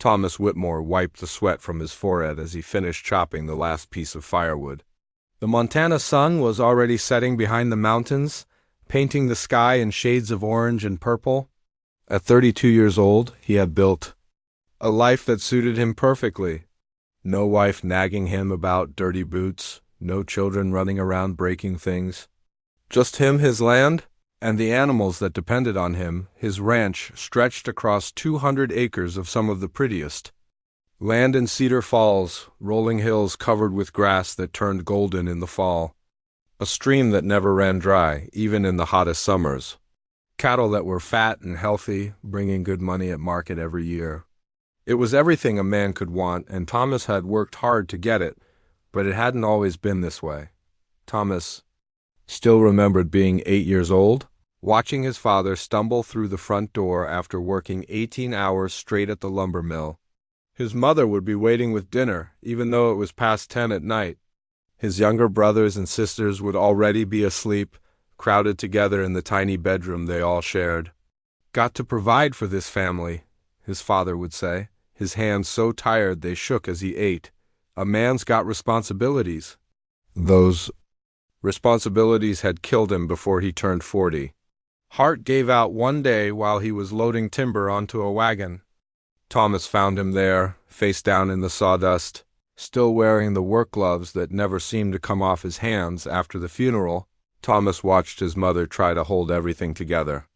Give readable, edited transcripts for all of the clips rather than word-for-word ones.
Thomas Whitmore wiped the sweat from his forehead as he finished chopping the last piece of firewood. The Montana sun was already setting behind the mountains, painting the sky in shades of orange and purple. At 32 years old, he had built a life that suited him perfectly. No wife nagging him about dirty boots, no children running around breaking things. Just him, his land, and the animals that depended on him. His ranch stretched across 200 acres of some of the prettiest land in Cedar Falls, rolling hills covered with grass that turned golden in the fall, a stream that never ran dry, even in the hottest summers, cattle that were fat and healthy, bringing good money at market every year. It was everything a man could want, and Thomas had worked hard to get it, but it hadn't always been this way. Thomas still remembered being 8 years old, watching his father stumble through the front door after working 18 hours straight at the lumber mill. His mother would be waiting with dinner, even though it was past 10 at night. His younger brothers and sisters would already be asleep, crowded together in the tiny bedroom they all shared. "Got to provide for this family," his father would say, his hands so tired they shook as he ate. "A man's got responsibilities." Those responsibilities had killed him before he turned 40. Heart gave out one day while he was loading timber onto a wagon. Thomas found him there, face down in the sawdust, still wearing the work gloves that never seemed to come off his hands after the funeral. Thomas watched his mother try to hold everything together.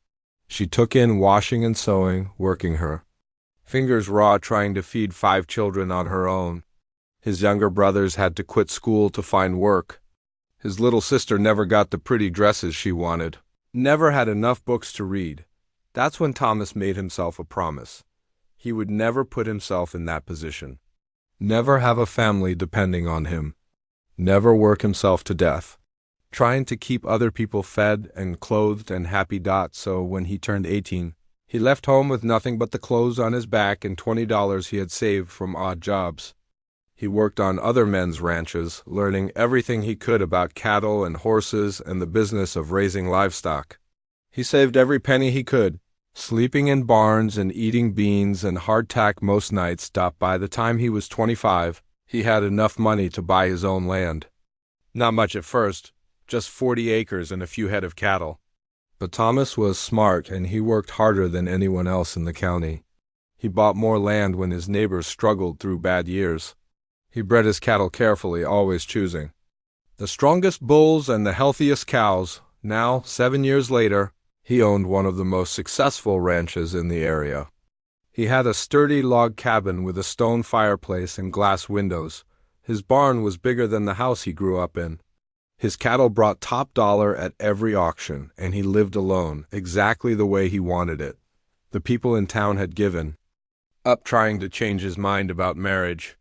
She took in washing and sewing, working her fingers raw trying to feed 5 children on her own. His younger brothers had to quit school to find work. His little sister never got the pretty dresses she wanted, never had enough books to read. That's when Thomas made himself a promise. He would never put himself in that position. Never have a family depending on him. Never work himself to death, trying to keep other people fed and clothed and happy. So when he turned 18, he left home with nothing but the clothes on his back and $20 he had saved from odd jobs. He worked on other men's ranches, learning everything he could about cattle and horses and the business of raising livestock. He saved every penny he could, sleeping in barns and eating beans and hardtack most nights. By the time he was 25, he had enough money to buy his own land. Not much at first, just 40 acres and a few head of cattle. But Thomas was smart, and he worked harder than anyone else in the county. He bought more land when his neighbors struggled through bad years. He bred his cattle carefully, always choosing the strongest bulls and the healthiest cows. Now, 7 years later, he owned one of the most successful ranches in the area. He had a sturdy log cabin with a stone fireplace and glass windows. His barn was bigger than the house he grew up in. His cattle brought top dollar at every auction, and he lived alone, exactly the way he wanted it. The people in town had given up trying to change his mind about marriage.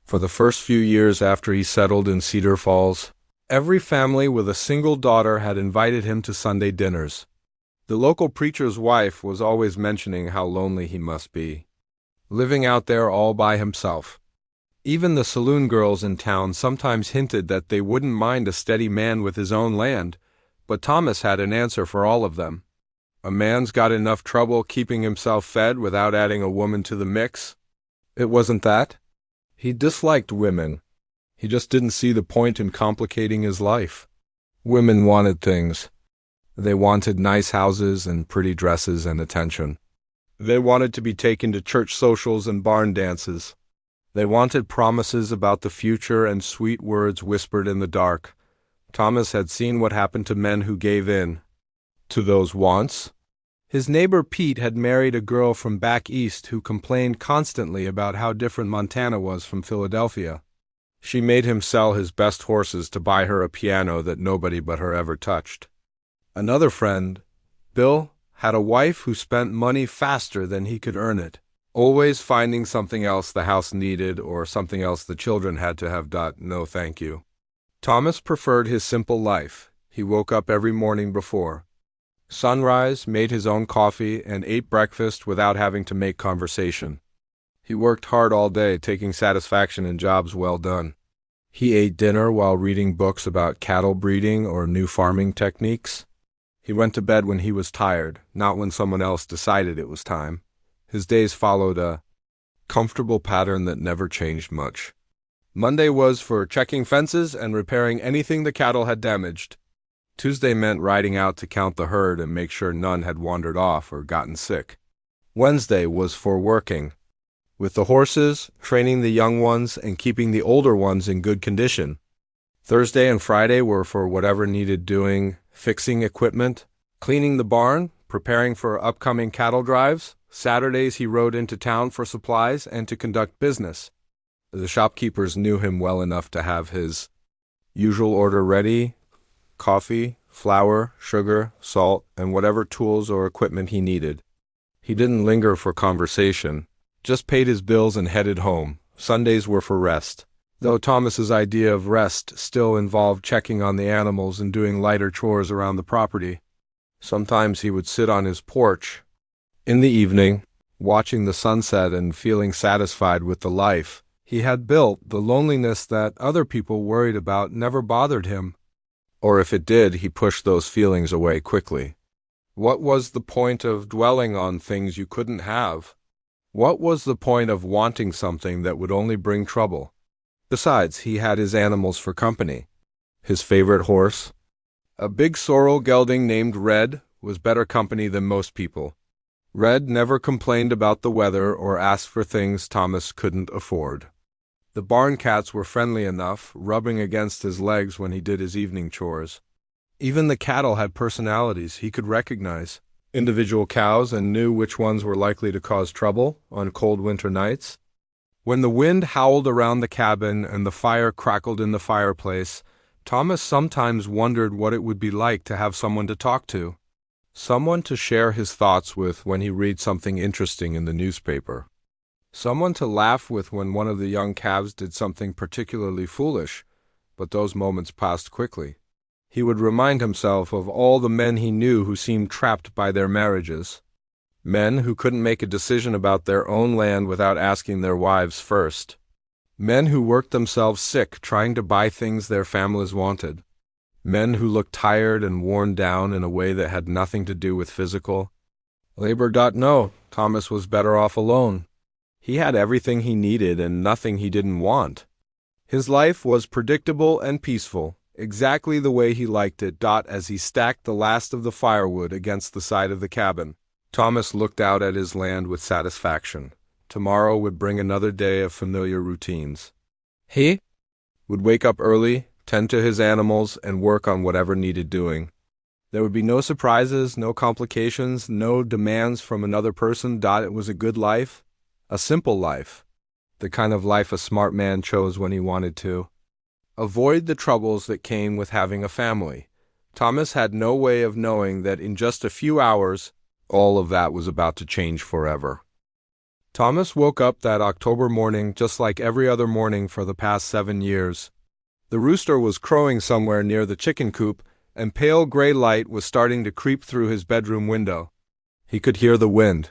For the first few years after he settled in Cedar Falls, every family with a single daughter had invited him to Sunday dinners. The local preacher's wife was always mentioning how lonely he must be, living out there all by himself. Even the saloon girls in town sometimes hinted that they wouldn't mind a steady man with his own land, but Thomas had an answer for all of them. A man's got enough trouble keeping himself fed without adding a woman to the mix. It wasn't that. He disliked women. He just didn't see the point in complicating his life. Women wanted things. They wanted nice houses and pretty dresses and attention. They wanted to be taken to church socials and barn dances. They wanted promises about the future and sweet words whispered in the dark. Thomas had seen what happened to men who gave in to those wants. His neighbor Pete had married a girl from back east who complained constantly about how different Montana was from Philadelphia. She made him sell his best horses to buy her a piano that nobody but her ever touched. Another friend, Bill, had a wife who spent money faster than he could earn it, always finding something else the house needed or something else the children had to have. No thank you. Thomas preferred his simple life. He woke up every morning before sunrise, made his own coffee, and ate breakfast without having to make conversation. He worked hard all day, taking satisfaction in jobs well done. He ate dinner while reading books about cattle breeding or new farming techniques. He went to bed when he was tired, not when someone else decided it was time. His days followed a comfortable pattern that never changed much. Monday was for checking fences and repairing anything the cattle had damaged. Tuesday meant riding out to count the herd and make sure none had wandered off or gotten sick. Wednesday was for working with the horses, training the young ones, and keeping the older ones in good condition. Thursday and Friday were for whatever needed doing, fixing equipment, cleaning the barn, preparing for upcoming cattle drives. Saturdays he rode into town for supplies and to conduct business. The shopkeepers knew him well enough to have his usual order ready: coffee, flour, sugar, salt, and whatever tools or equipment he needed. He didn't linger for conversation, just paid his bills and headed home. Sundays were for rest, though Thomas's idea of rest still involved checking on the animals and doing lighter chores around the property. Sometimes he would sit on his porch in the evening, watching the sunset and feeling satisfied with the life he had built. The loneliness that other people worried about never bothered him, or if it did, he pushed those feelings away quickly. What was the point of dwelling on things you couldn't have? What was the point of wanting something that would only bring trouble? Besides, he had his animals for company. His favorite horse, a big sorrel gelding named Red, was better company than most people. Red never complained about the weather or asked for things Thomas couldn't afford. The barn cats were friendly enough, rubbing against his legs when he did his evening chores. Even the cattle had personalities he could recognize, individual cows, and knew which ones were likely to cause trouble on cold winter nights. When the wind howled around the cabin and the fire crackled in the fireplace, Thomas sometimes wondered what it would be like to have someone to talk to, someone to share his thoughts with when he read something interesting in the newspaper, someone to laugh with when one of the young calves did something particularly foolish. But those moments passed quickly. He would remind himself of all the men he knew who seemed trapped by their marriages, men who couldn't make a decision about their own land without asking their wives first, men who worked themselves sick trying to buy things their families wanted, men who looked tired and worn down in a way that had nothing to do with physical labor. No, Thomas was better off alone. He had everything he needed and nothing he didn't want. His life was predictable and peaceful, exactly the way he liked it. As he stacked the last of the firewood against the side of the cabin, Thomas looked out at his land with satisfaction. Tomorrow would bring another day of familiar routines. He would wake up early, tend to his animals, and work on whatever needed doing. There would be no surprises, no complications, no demands from another person. It was a good life, a simple life, the kind of life a smart man chose when he wanted to. Avoid the troubles that came with having a family. Thomas had no way of knowing that in just a few hours, all of that was about to change forever. Thomas woke up that October morning just like every other morning for the past 7 years. The rooster was crowing somewhere near the chicken coop, and pale gray light was starting to creep through his bedroom window. He could hear the wind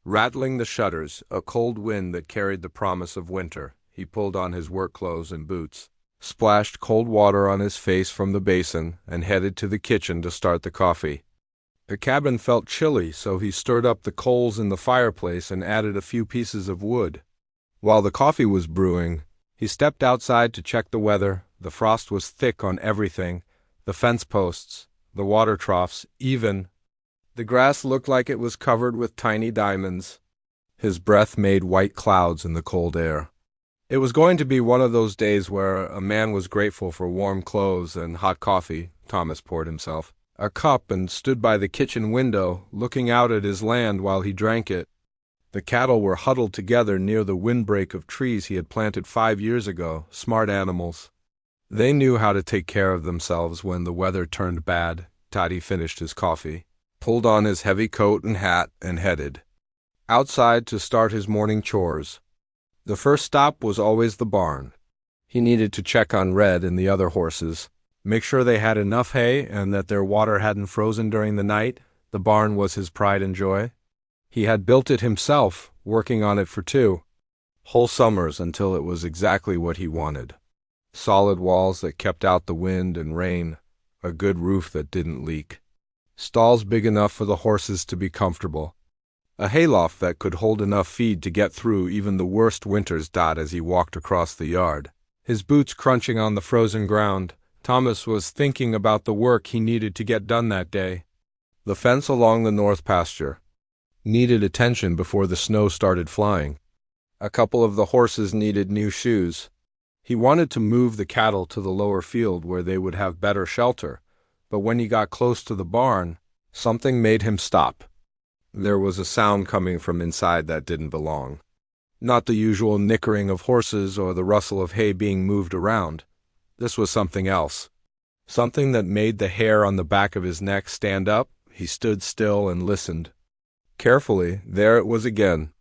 rattling the shutters, a cold wind that carried the promise of winter. He pulled on his work clothes and boots, splashed cold water on his face from the basin, and headed to the kitchen to start the coffee. The cabin felt chilly, so he stirred up the coals in the fireplace and added a few pieces of wood. While the coffee was brewing, he stepped outside to check the weather. The frost was thick on everything, the fence posts, the water troughs, even the grass looked like it was covered with tiny diamonds. His breath made white clouds in the cold air. It was going to be one of those days where a man was grateful for warm clothes and hot coffee. Thomas poured himself a cup and stood by the kitchen window, looking out at his land while he drank it. The cattle were huddled together near the windbreak of trees he had planted 5 years ago, smart animals. They knew how to take care of themselves when the weather turned bad. Toddy finished his coffee, pulled on his heavy coat and hat, and headed outside to start his morning chores. The first stop was always the barn. He needed to check on Red and the other horses, make sure they had enough hay and that their water hadn't frozen during the night. The barn was his pride and joy. He had built it himself, working on it for 2 whole summers until it was exactly what he wanted. Solid walls that kept out the wind and rain, a good roof that didn't leak, stalls big enough for the horses to be comfortable, A hayloft that could hold enough feed to get through even the worst winters. As he walked across the yard, his boots crunching on the frozen ground, Thomas was thinking about the work he needed to get done that day. The fence along the north pasture needed attention before the snow started flying. A couple of the horses needed new shoes. He wanted to move the cattle to the lower field where they would have better shelter, but when he got close to the barn, something made him stop. There was a sound coming from inside that didn't belong. Not the usual nickering of horses or the rustle of hay being moved around. This was something else. Something that made the hair on the back of his neck stand up. He stood still and listened. Carefully, there it was again.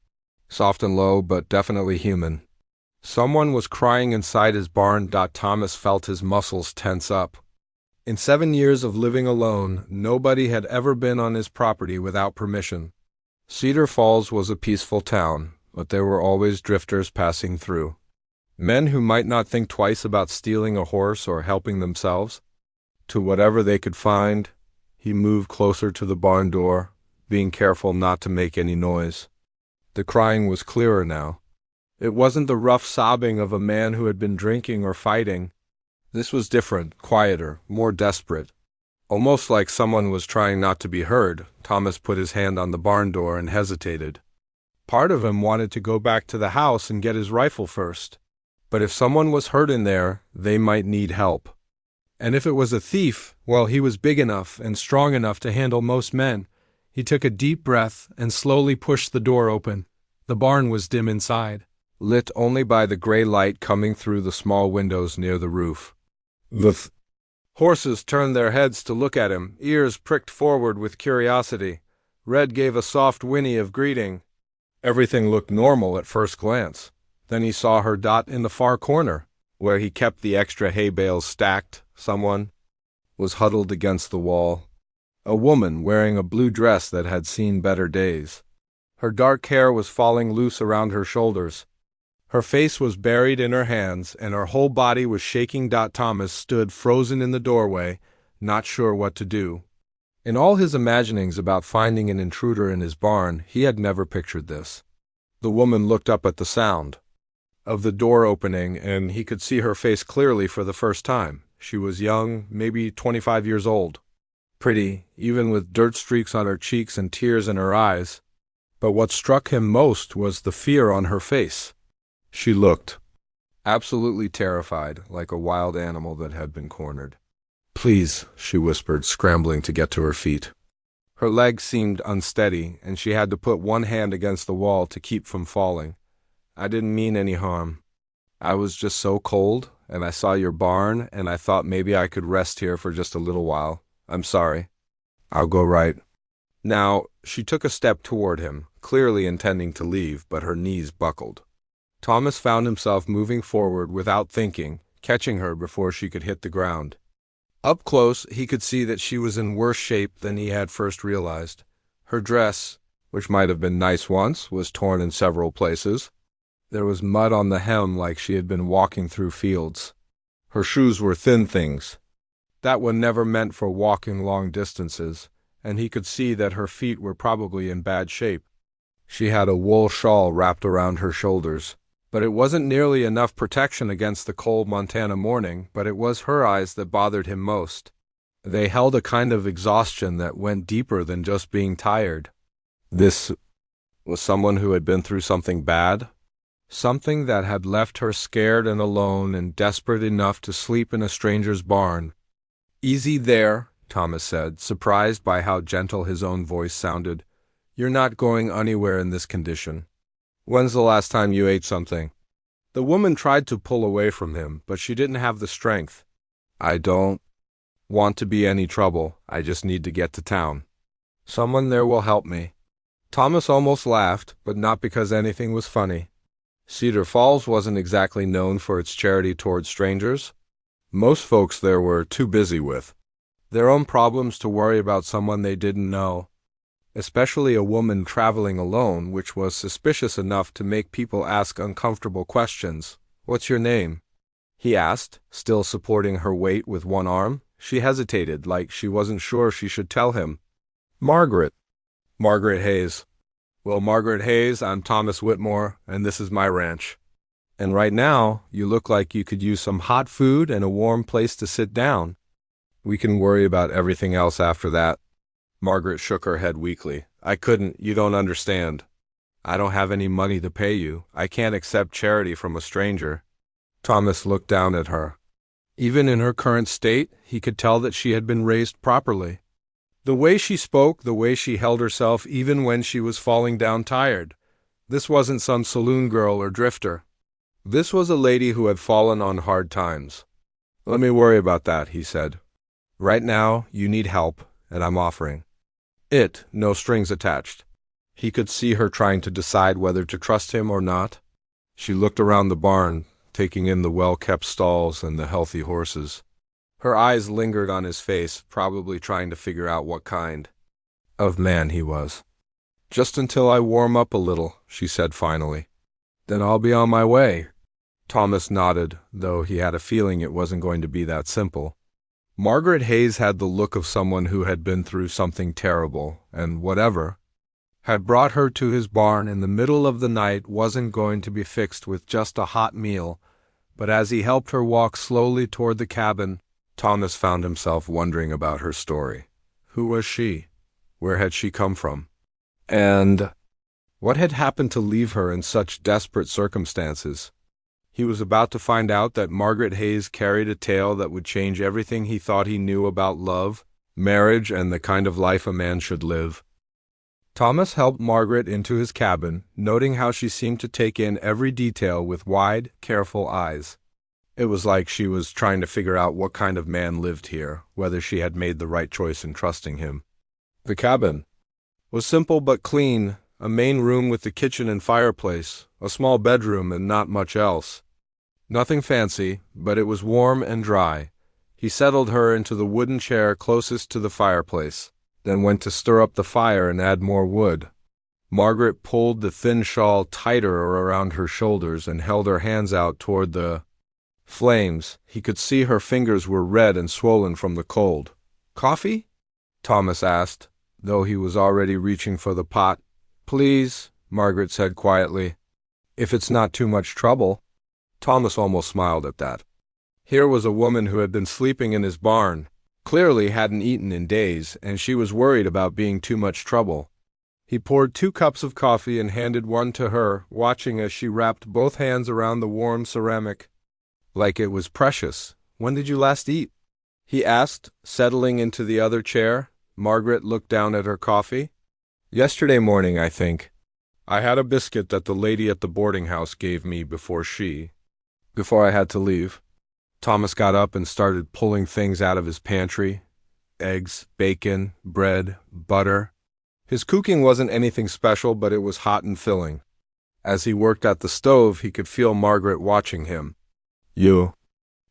Soft and low, but definitely human. Someone was crying inside his barn. Thomas felt his muscles tense up. In 7 years of living alone, nobody had ever been on his property without permission. Cedar Falls was a peaceful town, but there were always drifters passing through. Men who might not think twice about stealing a horse or helping themselves to whatever they could find. He moved closer to the barn door, being careful not to make any noise. The crying was clearer now. It wasn't the rough sobbing of a man who had been drinking or fighting. This was different, quieter, more desperate. Almost like someone was trying not to be heard. Thomas put his hand on the barn door and hesitated. Part of him wanted to go back to the house and get his rifle first. But if someone was hurt in there, they might need help. And if it was a thief, well, he was big enough and strong enough to handle most men. He took a deep breath and slowly pushed the door open. The barn was dim inside, lit only by the gray light coming through the small windows near the roof. The horses turned their heads to look at him, ears pricked forward with curiosity. Red gave a soft whinny of greeting. Everything looked normal at first glance. Then he saw her. In the far corner, where he kept the extra hay bales stacked, someone was huddled against the wall. A woman wearing a blue dress that had seen better days. Her dark hair was falling loose around her shoulders. Her face was buried in her hands, and her whole body was shaking. Thomas stood frozen in the doorway, not sure what to do. In all his imaginings about finding an intruder in his barn, he had never pictured this. The woman looked up at the sound of the door opening, and he could see her face clearly for the first time. She was young, maybe 25 years old. Pretty, even with dirt streaks on her cheeks and tears in her eyes. But what struck him most was the fear on her face. She looked absolutely terrified, like a wild animal that had been cornered. "Please," she whispered, scrambling to get to her feet. Her legs seemed unsteady, and she had to put one hand against the wall to keep from falling. "I didn't mean any harm. I was just so cold, and I saw your barn, and I thought maybe I could rest here for just a little while. I'm sorry. I'll go right now." She took a step toward him, clearly intending to leave, but her knees buckled. Thomas found himself moving forward without thinking, catching her before she could hit the ground. Up close, he could see that she was in worse shape than he had first realized. Her dress, which might have been nice once, was torn in several places. There was mud on the hem like she had been walking through fields. Her shoes were thin things that were never meant for walking long distances, and he could see that her feet were probably in bad shape. She had a wool shawl wrapped around her shoulders. But it wasn't nearly enough protection against the cold Montana morning, but it was her eyes that bothered him most. They held a kind of exhaustion that went deeper than just being tired. This was someone who had been through something bad, something that had left her scared and alone and desperate enough to sleep in a stranger's barn. "Easy there," Thomas said, surprised by how gentle his own voice sounded. "You're not going anywhere in this condition. When's the last time you ate something?" The woman tried to pull away from him, but she didn't have the strength. "I don't want to be any trouble. I just need to get to town. Someone there will help me." Thomas almost laughed, but not because anything was funny. Cedar Falls wasn't exactly known for its charity towards strangers. Most folks there were too busy with their own problems to worry about someone they didn't know. Especially a woman traveling alone, which was suspicious enough to make people ask uncomfortable questions. "What's your name?" he asked, still supporting her weight with one arm. She hesitated, like she wasn't sure she should tell him. "Margaret. Margaret Hayes." Well, Margaret Hayes, I'm Thomas Whitmore, and this is my ranch. And right now, you look like you could use some hot food and a warm place to sit down. We can worry about everything else after that. Margaret shook her head weakly. I couldn't, you don't understand. I don't have any money to pay you. I can't accept charity from a stranger. Thomas looked down at her. Even in her current state, he could tell that she had been raised properly. The way she spoke, the way she held herself even when she was falling down tired. This wasn't some saloon girl or drifter. This was a lady who had fallen on hard times. Let me worry about that, he said. Right now, you need help, and I'm offering it, no strings attached. He could see her trying to decide whether to trust him or not. She looked around the barn, taking in the well-kept stalls and the healthy horses. Her eyes lingered on his face, probably trying to figure out what kind of man he was. Just until I warm up a little, she said finally. Then I'll be on my way. Thomas nodded, though he had a feeling it wasn't going to be that simple. Margaret Hayes had the look of someone who had been through something terrible, and whatever had brought her to his barn in the middle of the night wasn't going to be fixed with just a hot meal. But as he helped her walk slowly toward the cabin, Thomas found himself wondering about her story. Who was she? Where had she come from? And what had happened to leave her in such desperate circumstances? He was about to find out that Margaret Hayes carried a tale that would change everything he thought he knew about love, marriage, and the kind of life a man should live. Thomas helped Margaret into his cabin, noting how she seemed to take in every detail with wide, careful eyes. It was like she was trying to figure out what kind of man lived here, whether she had made the right choice in trusting him. The cabin was simple but clean, a main room with the kitchen and fireplace, a small bedroom, and not much else. Nothing fancy, but it was warm and dry. He settled her into the wooden chair closest to the fireplace, then went to stir up the fire and add more wood. Margaret pulled the thin shawl tighter around her shoulders and held her hands out toward the flames. He could see her fingers were red and swollen from the cold. Coffee? Thomas asked, though he was already reaching for the pot. Please, Margaret said quietly. If it's not too much trouble. Thomas almost smiled at that. Here was a woman who had been sleeping in his barn, clearly hadn't eaten in days, and she was worried about being too much trouble. He poured 2 cups of coffee and handed one to her, watching as she wrapped both hands around the warm ceramic. Like it was precious. When did you last eat? He asked, settling into the other chair. Margaret looked down at her coffee. Yesterday morning, I think. I had a biscuit that the lady at the boarding house gave me before I had to leave. Thomas got up and started pulling things out of his pantry. Eggs, bacon, bread, butter. His cooking wasn't anything special, but it was hot and filling. As he worked at the stove, he could feel Margaret watching him. You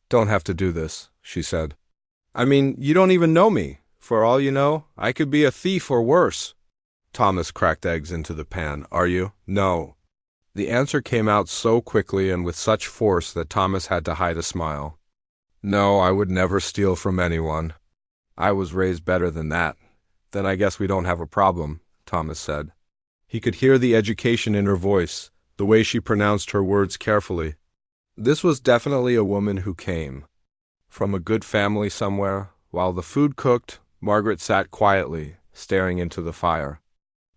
don't have to do this, she said. I mean, you don't even know me. For all you know, I could be a thief or worse. Thomas cracked eggs into the pan. Are you? No. The answer came out so quickly and with such force that Thomas had to hide a smile. No, I would never steal from anyone. I was raised better than that. Then I guess we don't have a problem, Thomas said. He could hear the education in her voice, the way she pronounced her words carefully. This was definitely a woman who came from a good family somewhere. While the food cooked, Margaret sat quietly, staring into the fire.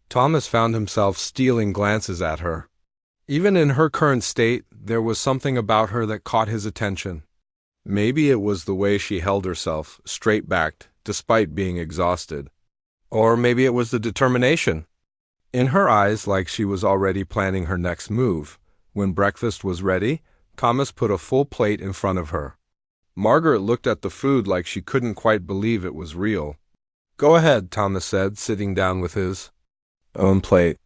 Thomas found himself stealing glances at her. Even in her current state, there was something about her that caught his attention. Maybe it was the way she held herself, straight-backed, despite being exhausted. Or maybe it was the determination in her eyes, like she was already planning her next move. When breakfast was ready, Thomas put a full plate in front of her. Margaret looked at the food like she couldn't quite believe it was real. Go ahead, Thomas said, sitting down with his own plate.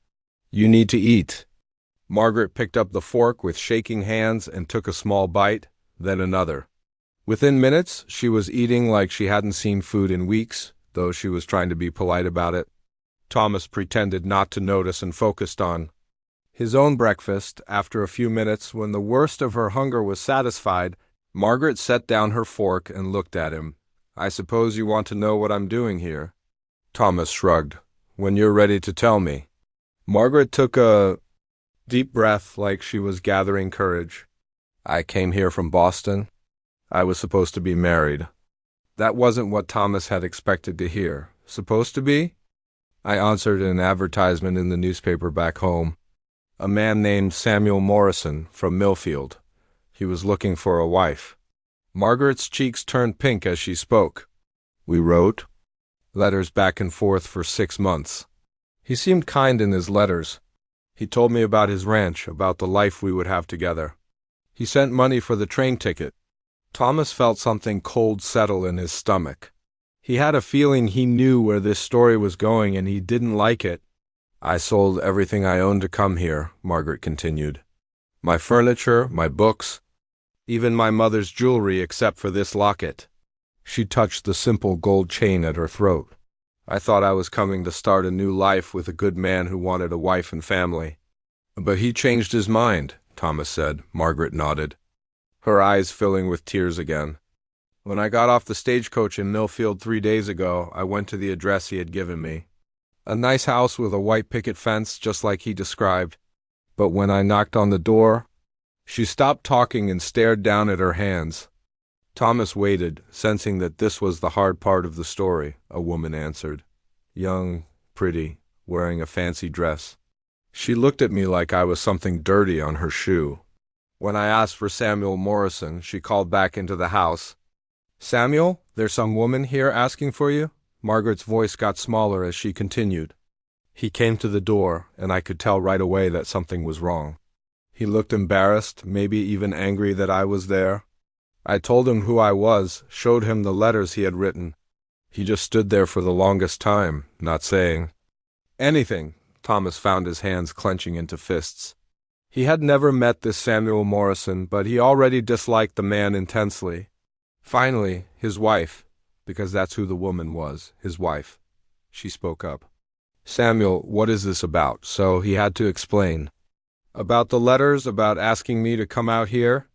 You need to eat. Margaret picked up the fork with shaking hands and took a small bite, then another. Within minutes, she was eating like she hadn't seen food in weeks, though she was trying to be polite about it. Thomas pretended not to notice and focused on his own breakfast. After a few minutes, when the worst of her hunger was satisfied, Margaret set down her fork and looked at him. I suppose you want to know what I'm doing here? Thomas shrugged. When you're ready to tell me. Margaret took a deep breath like she was gathering courage. I came here from Boston. I was supposed to be married. That wasn't what Thomas had expected to hear. Supposed to be? I answered an advertisement in the newspaper back home. A man named Samuel Morrison from Millfield. He was looking for a wife. Margaret's cheeks turned pink as she spoke. We wrote letters back and forth for 6 months. He seemed kind in his letters. He told me about his ranch, about the life we would have together. He sent money for the train ticket. Thomas felt something cold settle in his stomach. He had a feeling he knew where this story was going and he didn't like it. I sold everything I owned to come here, Margaret continued. My furniture, my books, even my mother's jewelry except for this locket. She touched the simple gold chain at her throat. I thought I was coming to start a new life with a good man who wanted a wife and family. But he changed his mind, Thomas said. Margaret nodded, her eyes filling with tears again. When I got off the stagecoach in Millfield 3 days ago, I went to the address he had given me. A nice house with a white picket fence, just like he described. But when I knocked on the door, she stopped talking and stared down at her hands. Thomas waited, sensing that this was the hard part of the story. A woman answered. Young, pretty, wearing a fancy dress. She looked at me like I was something dirty on her shoe. When I asked for Samuel Morrison, she called back into the house. Samuel, there's some woman here asking for you? Margaret's voice got smaller as she continued. He came to the door, and I could tell right away that something was wrong. He looked embarrassed, maybe even angry that I was there. I told him who I was, showed him the letters he had written. He just stood there for the longest time, not saying anything. Thomas found his hands clenching into fists. He had never met this Samuel Morrison, but he already disliked the man intensely. Finally, his wife, because that's who the woman was, his wife. She spoke up. Samuel, what is this about? So he had to explain. About the letters, about asking me to come out here?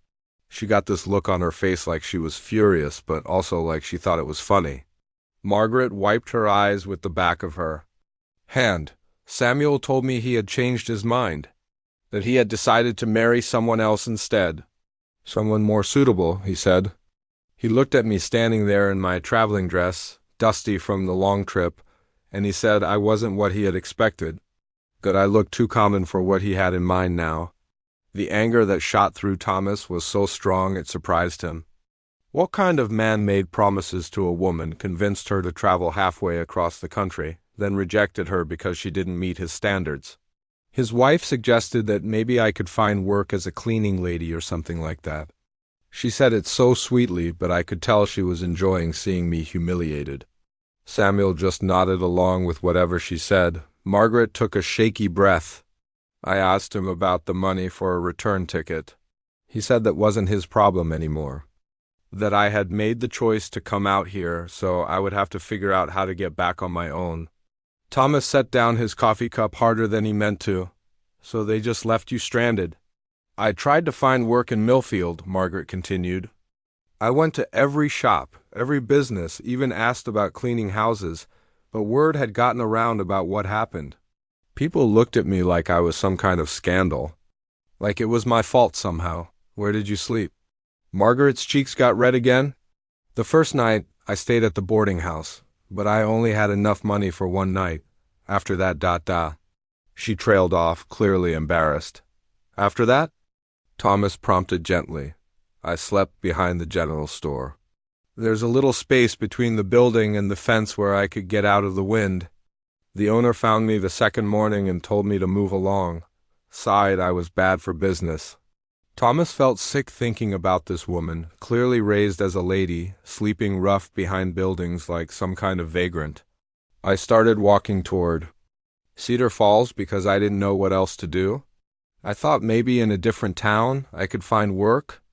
She got this look on her face like she was furious, but also like she thought it was funny. Margaret wiped her eyes with the back of her hand. Samuel told me he had changed his mind, that he had decided to marry someone else instead. Someone more suitable, he said. He looked at me standing there in my traveling dress, dusty from the long trip, and he said I wasn't what he had expected, that I looked too common for what he had in mind now. The anger that shot through Thomas was so strong it surprised him. What kind of man made promises to a woman, convinced her to travel halfway across the country, then rejected her because she didn't meet his standards? His wife suggested that maybe I could find work as a cleaning lady or something like that. She said it so sweetly, but I could tell she was enjoying seeing me humiliated. Samuel just nodded along with whatever she said. Margaret took a shaky breath. I asked him about the money for a return ticket. He said that wasn't his problem anymore, that I had made the choice to come out here, so I would have to figure out how to get back on my own. Thomas set down his coffee cup harder than he meant to. So they just left you stranded. I tried to find work in Millfield, Margaret continued. I went to every shop, every business, even asked about cleaning houses, but word had gotten around about what happened. People looked at me like I was some kind of scandal, like it was my fault somehow. Where did you sleep? Margaret's cheeks got red again. The first night, I stayed at the boarding house, but I only had enough money for one night. After that, She trailed off, clearly embarrassed. After that? Thomas prompted gently. I slept behind the general store. There's a little space between the building and the fence where I could get out of the wind. The owner found me the second morning and told me to move along. Sighed I was bad for business. Thomas felt sick thinking about this woman, clearly raised as a lady, sleeping rough behind buildings like some kind of vagrant. I started walking toward Cedar Falls because I didn't know what else to do. I thought maybe in a different town I could find work.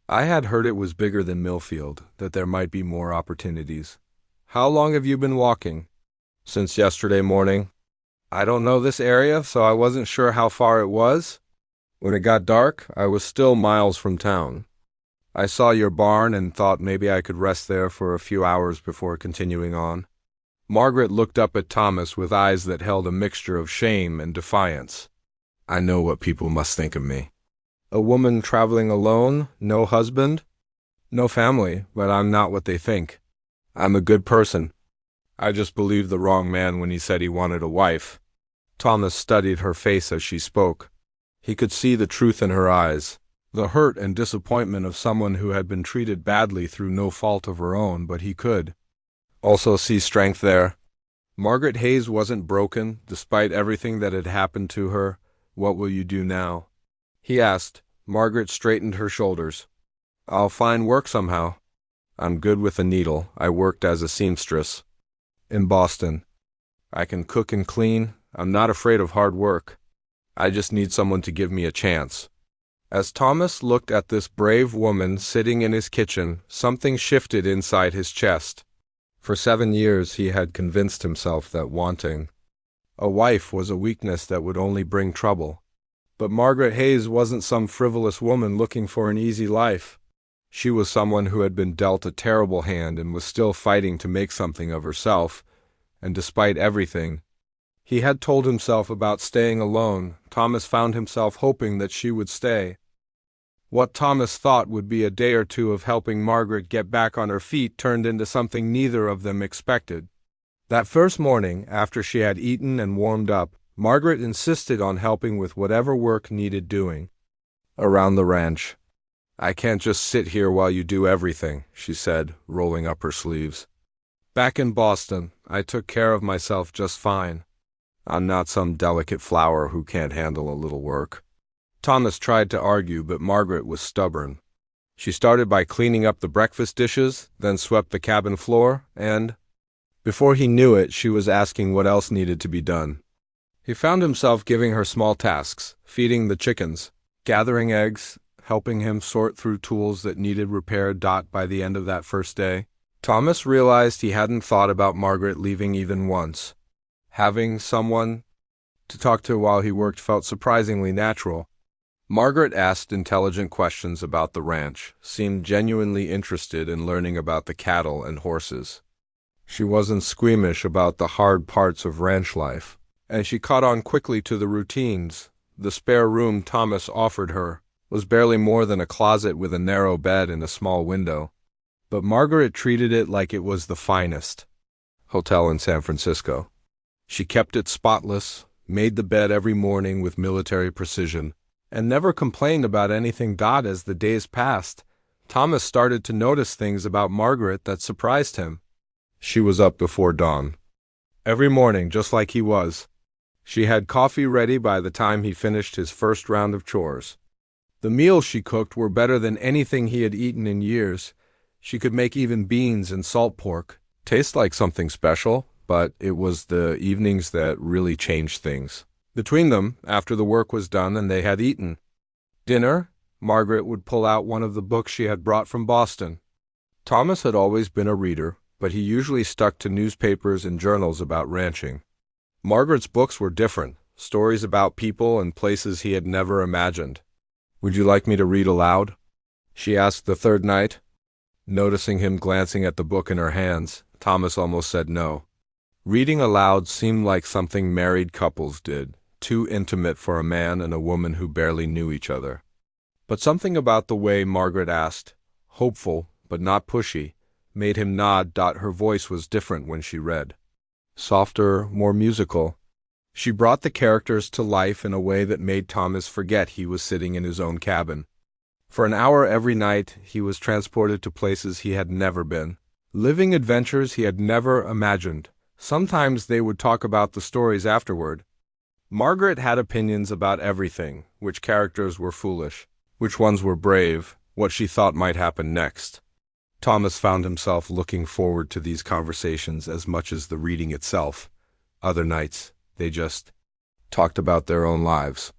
I had heard it was bigger than Millfield, that there might be more opportunities. How long have you been walking? Since yesterday morning. I don't know this area, so I wasn't sure how far it was. When it got dark, I was still miles from town. I saw your barn and thought maybe I could rest there for a few hours before continuing on. Margaret looked up at Thomas with eyes that held a mixture of shame and defiance. I know what people must think of me. A woman traveling alone, no husband, no family, but I'm not what they think. I'm a good person. I just believed the wrong man when he said he wanted a wife. Thomas studied her face as she spoke. He could see the truth in her eyes, the hurt and disappointment of someone who had been treated badly through no fault of her own, but he could also see strength there. Margaret Hayes wasn't broken, despite everything that had happened to her. What will you do now? He asked. Margaret straightened her shoulders. I'll find work somehow. I'm good with a needle. I worked as a seamstress in Boston. I can cook and clean. I'm not afraid of hard work. I just need someone to give me a chance. As Thomas looked at this brave woman sitting in his kitchen, something shifted inside his chest. For 7 years he had convinced himself that wanting a wife was a weakness that would only bring trouble. But Margaret Hayes wasn't some frivolous woman looking for an easy life. She was someone who had been dealt a terrible hand and was still fighting to make something of herself, and despite everything he had told himself about staying alone, Thomas found himself hoping that she would stay. What Thomas thought would be a day or two of helping Margaret get back on her feet turned into something neither of them expected. That first morning, after she had eaten and warmed up, Margaret insisted on helping with whatever work needed doing around the ranch. I can't just sit here while you do everything, she said, rolling up her sleeves. Back in Boston, I took care of myself just fine. I'm not some delicate flower who can't handle a little work. Thomas tried to argue, but Margaret was stubborn. She started by cleaning up the breakfast dishes, then swept the cabin floor, and, before he knew it, she was asking what else needed to be done. He found himself giving her small tasks, feeding the chickens, gathering eggs, helping him sort through tools that needed repair. By the end of that first day, Thomas realized he hadn't thought about Margaret leaving even once. Having someone to talk to while he worked felt surprisingly natural. Margaret asked intelligent questions about the ranch, seemed genuinely interested in learning about the cattle and horses. She wasn't squeamish about the hard parts of ranch life, and she caught on quickly to the routines. The spare room Thomas offered her was barely more than a closet with a narrow bed and a small window, but Margaret treated it like it was the finest hotel in San Francisco. She kept it spotless, made the bed every morning with military precision, and never complained about anything. As the days passed, Thomas started to notice things about Margaret that surprised him. She was up before dawn every morning, just like he was. She had coffee ready by the time he finished his first round of chores. The meals she cooked were better than anything he had eaten in years. She could make even beans and salt pork taste like something special, but it was the evenings that really changed things. Between them, after the work was done and they had eaten dinner, Margaret would pull out one of the books she had brought from Boston. Thomas had always been a reader, but he usually stuck to newspapers and journals about ranching. Margaret's books were different, stories about people and places he had never imagined. Would you like me to read aloud? She asked the third night. Noticing him glancing at the book in her hands, Thomas almost said no. Reading aloud seemed like something married couples did, too intimate for a man and a woman who barely knew each other. But something about the way Margaret asked, hopeful but not pushy, made him nod. Her voice was different when she read. Softer, more musical. She brought the characters to life in a way that made Thomas forget he was sitting in his own cabin. For an hour every night, he was transported to places he had never been, living adventures he had never imagined. Sometimes they would talk about the stories afterward. Margaret had opinions about everything, which characters were foolish, which ones were brave, what she thought might happen next. Thomas found himself looking forward to these conversations as much as the reading itself. Other nights, they just talked about their own lives.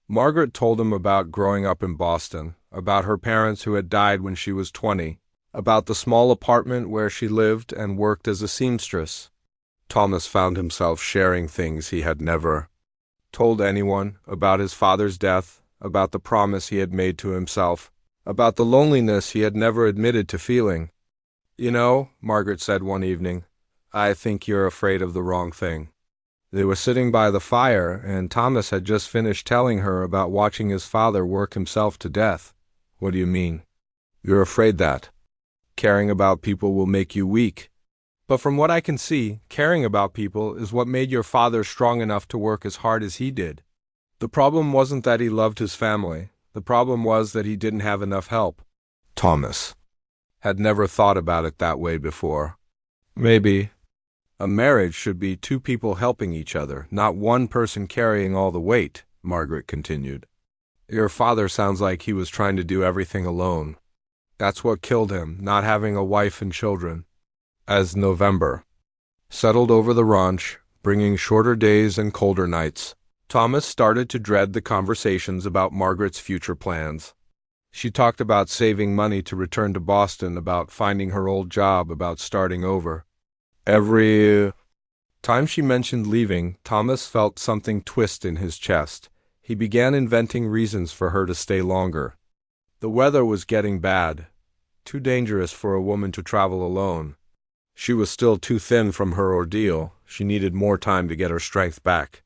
Margaret told him about growing up in Boston, about her parents who had died when she was 20, about the small apartment where she lived and worked as a seamstress. Thomas found himself sharing things he had never told anyone, about his father's death, about the promise he had made to himself, about the loneliness he had never admitted to feeling. You know, Margaret said one evening, I think you're afraid of the wrong thing. They were sitting by the fire, and Thomas had just finished telling her about watching his father work himself to death. What do you mean? You're afraid that caring about people will make you weak. But from what I can see, caring about people is what made your father strong enough to work as hard as he did. The problem wasn't that he loved his family. The problem was that he didn't have enough help. Thomas had never thought about it that way before. Maybe a marriage should be two people helping each other, not one person carrying all the weight, Margaret continued. Your father sounds like he was trying to do everything alone. That's what killed him, not having a wife and children. As November settled over the ranch, bringing shorter days and colder nights, Thomas started to dread the conversations about Margaret's future plans. She talked about saving money to return to Boston, about finding her old job, about starting over. Every time she mentioned leaving, Thomas felt something twist in his chest. He began inventing reasons for her to stay longer. The weather was getting bad, too dangerous for a woman to travel alone. She was still too thin from her ordeal. She needed more time to get her strength back.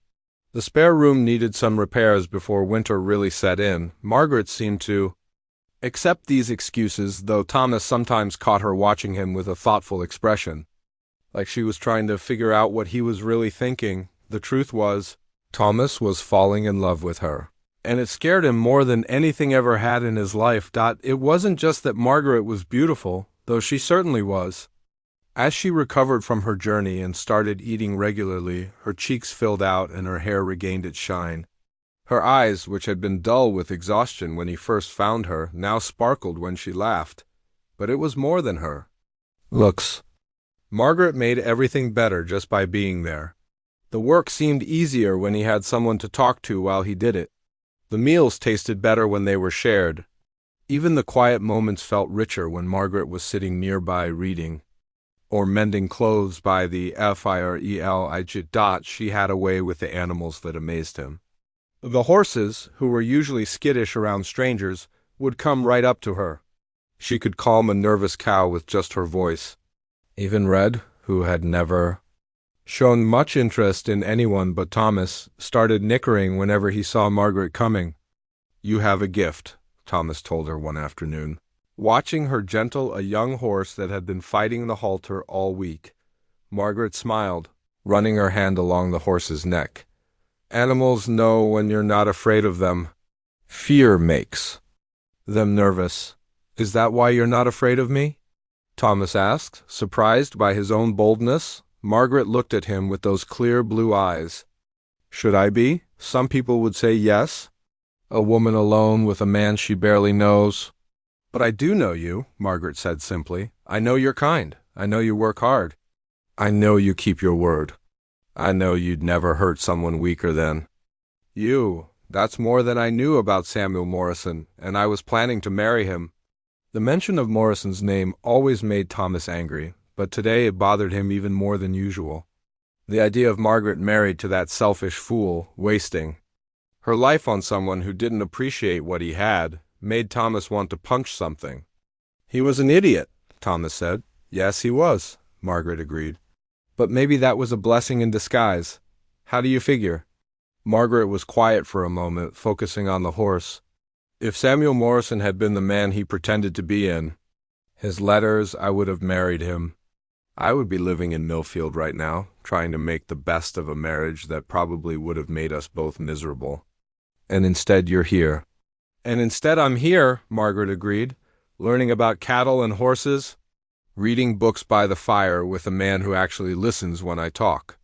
The spare room needed some repairs before winter really set in. Margaret seemed to accept these excuses, though Thomas sometimes caught her watching him with a thoughtful expression, like she was trying to figure out what he was really thinking. The truth was, Thomas was falling in love with her, and it scared him more than anything ever had in his life. It wasn't just that Margaret was beautiful, though she certainly was. As she recovered from her journey and started eating regularly, her cheeks filled out and her hair regained its shine. Her eyes, which had been dull with exhaustion when he first found her, now sparkled when she laughed. But it was more than her looks. Margaret made everything better just by being there. The work seemed easier when he had someone to talk to while he did it. The meals tasted better when they were shared. Even the quiet moments felt richer when Margaret was sitting nearby reading, or mending clothes by the fire. She had a way with the animals that amazed him. The horses, who were usually skittish around strangers, would come right up to her. She could calm a nervous cow with just her voice. Even Red, who had never shown much interest in anyone but Thomas, started nickering whenever he saw Margaret coming. You have a gift, Thomas told her one afternoon, watching her gentle a young horse that had been fighting the halter all week. Margaret smiled, running her hand along the horse's neck. Animals know when you're not afraid of them. Fear makes them nervous. Is that why you're not afraid of me? Thomas asked, surprised by his own boldness. Margaret looked at him with those clear blue eyes. Should I be? Some people would say yes. A woman alone with a man she barely knows. But I do know you, Margaret said simply. I know you're kind. I know you work hard. I know you keep your word. I know you'd never hurt someone weaker than you. That's more than I knew about Samuel Morrison, and I was planning to marry him. The mention of Morrison's name always made Thomas angry, but today it bothered him even more than usual. The idea of Margaret married to that selfish fool, wasting her life on someone who didn't appreciate what he had, made Thomas want to punch something. He was an idiot, Thomas said. Yes, he was, Margaret agreed. But maybe that was a blessing in disguise. How do you figure? Margaret was quiet for a moment, focusing on the horse. If Samuel Morrison had been the man he pretended to be in his letters, I would have married him. I would be living in Millfield right now, trying to make the best of a marriage that probably would have made us both miserable. And instead you're here. And instead I'm here, Margaret agreed, learning about cattle and horses, reading books by the fire with a man who actually listens when I talk,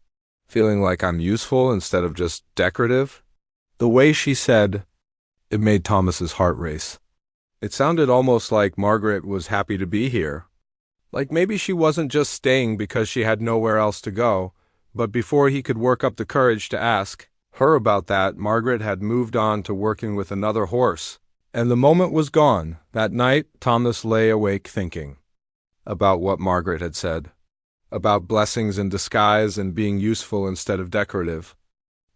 feeling like I'm useful instead of just decorative. The way she said it made Thomas's heart race. It sounded almost like Margaret was happy to be here. Like maybe she wasn't just staying because she had nowhere else to go, but before he could work up the courage to ask her about that, Margaret had moved on to working with another horse, and the moment was gone. That night, Thomas lay awake thinking about what Margaret had said, about blessings in disguise and being useful instead of decorative,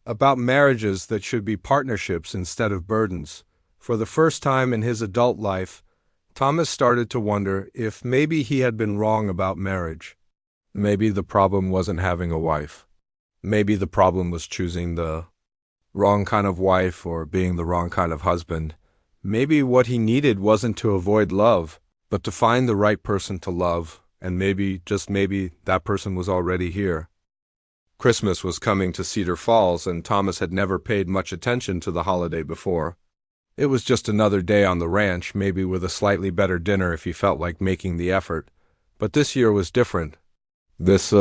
about marriages that should be partnerships instead of burdens. For the first time in his adult life, Thomas started to wonder if maybe he had been wrong about marriage. Maybe the problem wasn't having a wife. Maybe the problem was choosing the wrong kind of wife or being the wrong kind of husband. Maybe what he needed wasn't to avoid love, but to find the right person to love, and maybe, just maybe, that person was already here. Christmas was coming to Cedar Falls, and Thomas had never paid much attention to the holiday before. It was just another day on the ranch, maybe with a slightly better dinner if he felt like making the effort. But this year was different. This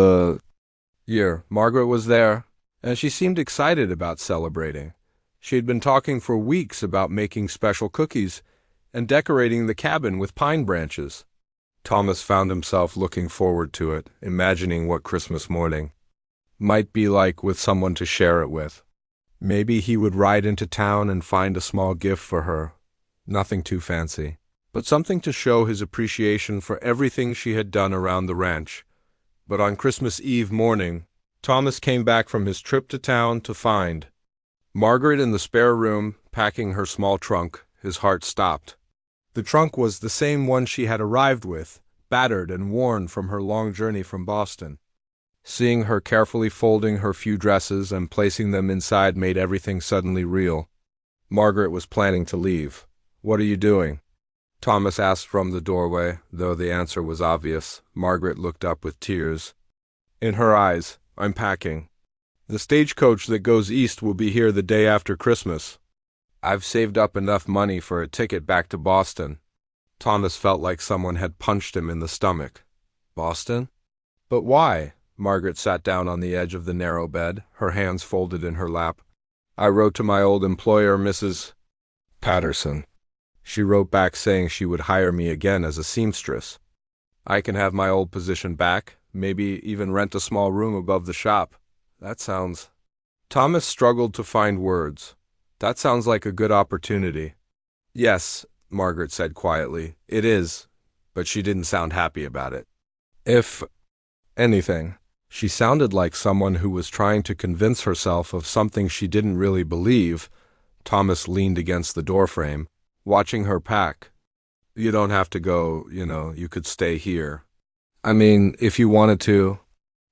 year, Margaret was there, and she seemed excited about celebrating. She had been talking for weeks about making special cookies and decorating the cabin with pine branches. Thomas found himself looking forward to it, imagining what Christmas morning might be like with someone to share it with. Maybe he would ride into town and find a small gift for her. Nothing too fancy, but something to show his appreciation for everything she had done around the ranch. But on Christmas Eve morning, Thomas came back from his trip to town to find Margaret in the spare room, packing her small trunk. His heart stopped. The trunk was the same one she had arrived with, battered and worn from her long journey from Boston. Seeing her carefully folding her few dresses and placing them inside made everything suddenly real. Margaret was planning to leave. "What are you doing?" Thomas asked from the doorway, though the answer was obvious. Margaret looked up with tears in her eyes. "I'm packing. The stagecoach that goes east will be here the day after Christmas. I've saved up enough money for a ticket back to Boston." Thomas felt like someone had punched him in the stomach. Boston? But why? Margaret sat down on the edge of the narrow bed, her hands folded in her lap. "I wrote to my old employer, Mrs. Patterson. She wrote back saying she would hire me again as a seamstress. I can have my old position back, maybe even rent a small room above the shop. That sounds—" Thomas struggled to find words. "That sounds like a good opportunity." "Yes," Margaret said quietly, "it is," but she didn't sound happy about it. If anything, she sounded like someone who was trying to convince herself of something she didn't really believe. Thomas leaned against the doorframe, watching her pack. "You don't have to go, you could stay here. I mean, if you wanted to."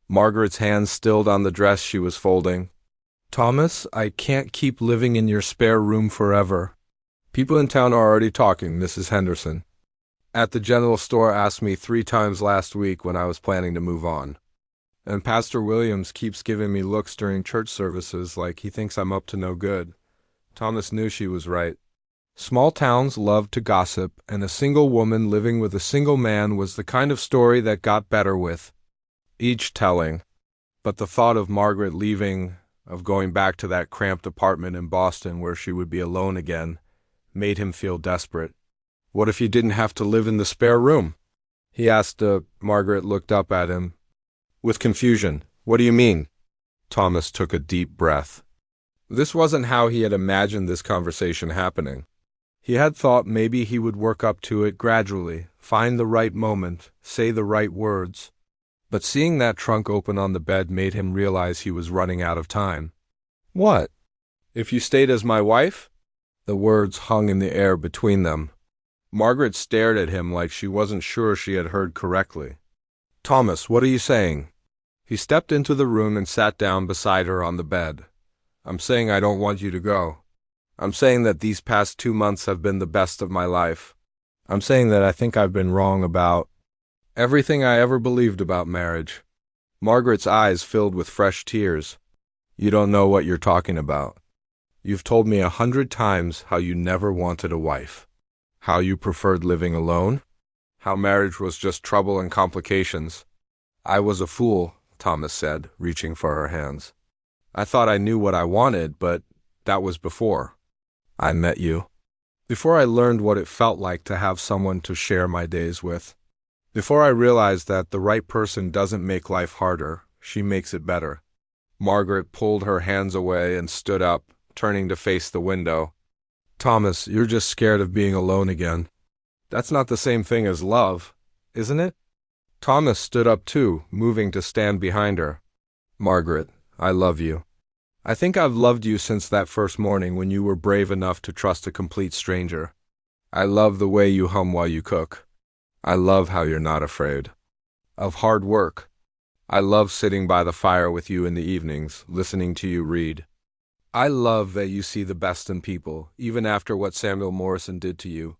Margaret's hands stilled on the dress she was folding. "Thomas, I can't keep living in your spare room forever. People in town are already talking, Mrs. Henderson. At the general store asked me 3 times last week when I was planning to move on. And Pastor Williams keeps giving me looks during church services like he thinks I'm up to no good." Thomas knew she was right. Small towns loved to gossip, and a single woman living with a single man was the kind of story that got better with each telling. But the thought of Margaret leaving, of going back to that cramped apartment in Boston where she would be alone again, made him feel desperate. What if he didn't have to live in the spare room? He asked. Margaret looked up at him with confusion. "What do you mean?" Thomas took a deep breath. This wasn't how he had imagined this conversation happening. He had thought maybe he would work up to it gradually, find the right moment, say the right words. But seeing that trunk open on the bed made him realize he was running out of time. "What? If you stayed as my wife?" The words hung in the air between them. Margaret stared at him like she wasn't sure she had heard correctly. "Thomas, what are you saying?" He stepped into the room and sat down beside her on the bed. "I'm saying I don't want you to go. I'm saying that these past 2 months have been the best of my life. I'm saying that I think I've been wrong about everything I ever believed about marriage." Margaret's eyes filled with fresh tears. "You don't know what you're talking about. You've told me 100 times how you never wanted a wife, how you preferred living alone, how marriage was just trouble and complications." "I was a fool," Thomas said, reaching for her hands. "I thought I knew what I wanted, but that was before I met you. Before I learned what it felt like to have someone to share my days with. Before I realized that the right person doesn't make life harder, she makes it better." Margaret pulled her hands away and stood up, turning to face the window. "Thomas, you're just scared of being alone again. That's not the same thing as love, isn't it?" Thomas stood up too, moving to stand behind her. "Margaret, I love you. I think I've loved you since that first morning when you were brave enough to trust a complete stranger. I love the way you hum while you cook. I love how you're not afraid of hard work. I love sitting by the fire with you in the evenings, listening to you read. I love that you see the best in people, even after what Samuel Morrison did to you."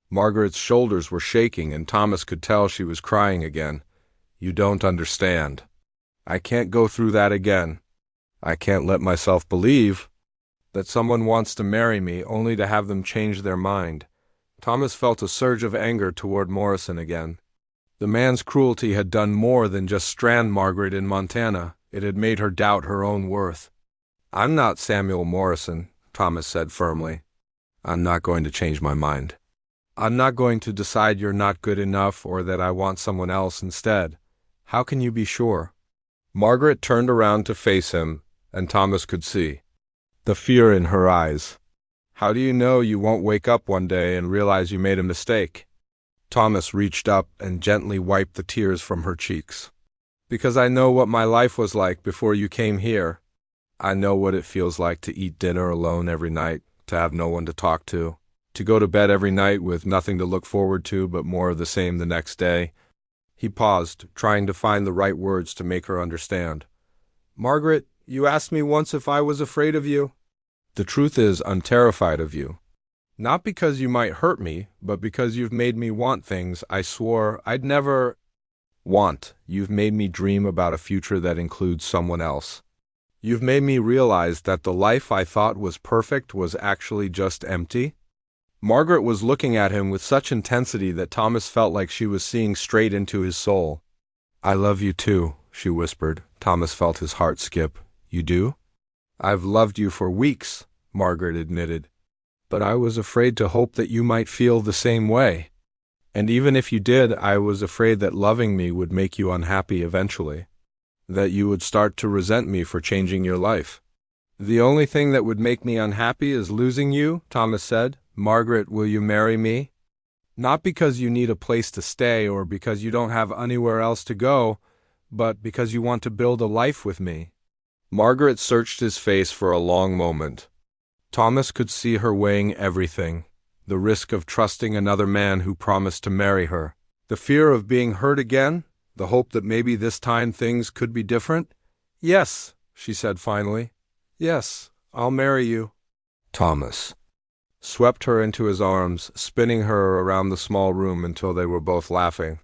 Margaret's shoulders were shaking, and Thomas could tell she was crying again. "You don't understand. I can't go through that again. I can't let myself believe that someone wants to marry me only to have them change their mind." Thomas felt a surge of anger toward Morrison again. The man's cruelty had done more than just strand Margaret in Montana. It had made her doubt her own worth. "I'm not Samuel Morrison," Thomas said firmly. "I'm not going to change my mind. I'm not going to decide you're not good enough or that I want someone else instead. How can you be sure?" Margaret turned around to face him, and Thomas could see the fear in her eyes. "How do you know you won't wake up one day and realize you made a mistake?" Thomas reached up and gently wiped the tears from her cheeks. "Because I know what my life was like before you came here. I know what it feels like to eat dinner alone every night, to have no one to talk to go to bed every night with nothing to look forward to but more of the same the next day." He paused, trying to find the right words to make her understand. "Margaret, you asked me once if I was afraid of you. The truth is, I'm terrified of you. Not because you might hurt me, but because you've made me want things I swore I'd never want. You've made me dream about a future that includes someone else. You've made me realize that the life I thought was perfect was actually just empty." Margaret was looking at him with such intensity that Thomas felt like she was seeing straight into his soul. "I love you too," she whispered. Thomas felt his heart skip. "You do?" "I've loved you for weeks," Margaret admitted. "But I was afraid to hope that you might feel the same way. And even if you did, I was afraid that loving me would make you unhappy eventually. That you would start to resent me for changing your life." "The only thing that would make me unhappy is losing you," Thomas said. "Margaret, will you marry me? Not because you need a place to stay or because you don't have anywhere else to go, but because you want to build a life with me." Margaret searched his face for a long moment. Thomas could see her weighing everything: the risk of trusting another man who promised to marry her, the fear of being hurt again, the hope that maybe this time things could be different. "Yes," she said finally. "Yes, I'll marry you." Thomas swept her into his arms, spinning her around the small room until they were both laughing.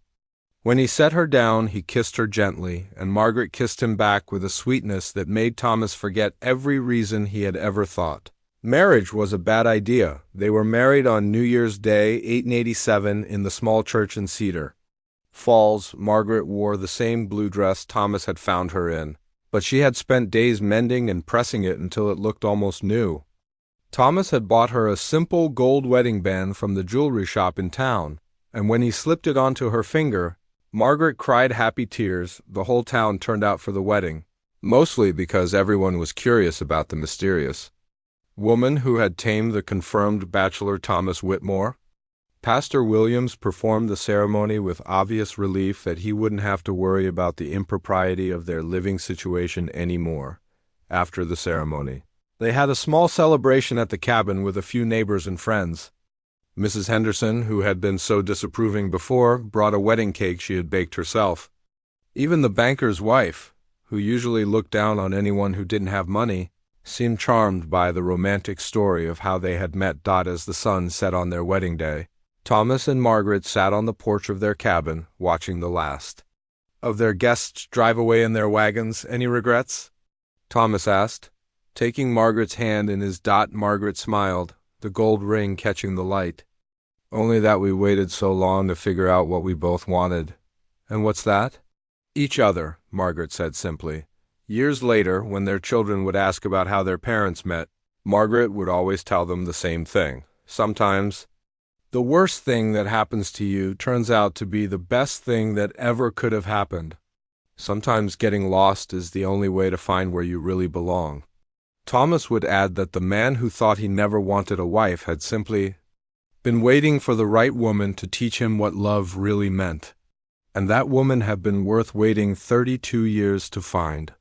When he set her down, he kissed her gently, and Margaret kissed him back with a sweetness that made Thomas forget every reason he had ever thought marriage was a bad idea. They were married on New Year's Day, 1887, in the small church in Cedar Falls. Margaret wore the same blue dress Thomas had found her in, but she had spent days mending and pressing it until it looked almost new. Thomas had bought her a simple gold wedding band from the jewelry shop in town, and when he slipped it onto her finger, Margaret cried happy tears. The whole town turned out for the wedding, mostly because everyone was curious about the mysterious woman who had tamed the confirmed bachelor Thomas Whitmore. Pastor Williams performed the ceremony with obvious relief that he wouldn't have to worry about the impropriety of their living situation anymore. After the ceremony, they had a small celebration at the cabin with a few neighbors and friends. Mrs. Henderson, who had been so disapproving before, brought a wedding cake she had baked herself. Even the banker's wife, who usually looked down on anyone who didn't have money, seemed charmed by the romantic story of how they had met. As the sun set on their wedding day, Thomas and Margaret sat on the porch of their cabin, watching the last of their guests drive away in their wagons. "Any regrets?" Thomas asked, taking Margaret's hand in his. Margaret smiled, the gold ring catching the light. "Only that we waited so long to figure out what we both wanted." "And what's that?" "Each other," Margaret said simply. Years later, when their children would ask about how their parents met, Margaret would always tell them the same thing. Sometimes, the worst thing that happens to you turns out to be the best thing that ever could have happened. Sometimes getting lost is the only way to find where you really belong. Thomas would add that the man who thought he never wanted a wife had simply been waiting for the right woman to teach him what love really meant. And that woman had been worth waiting 32 years to find.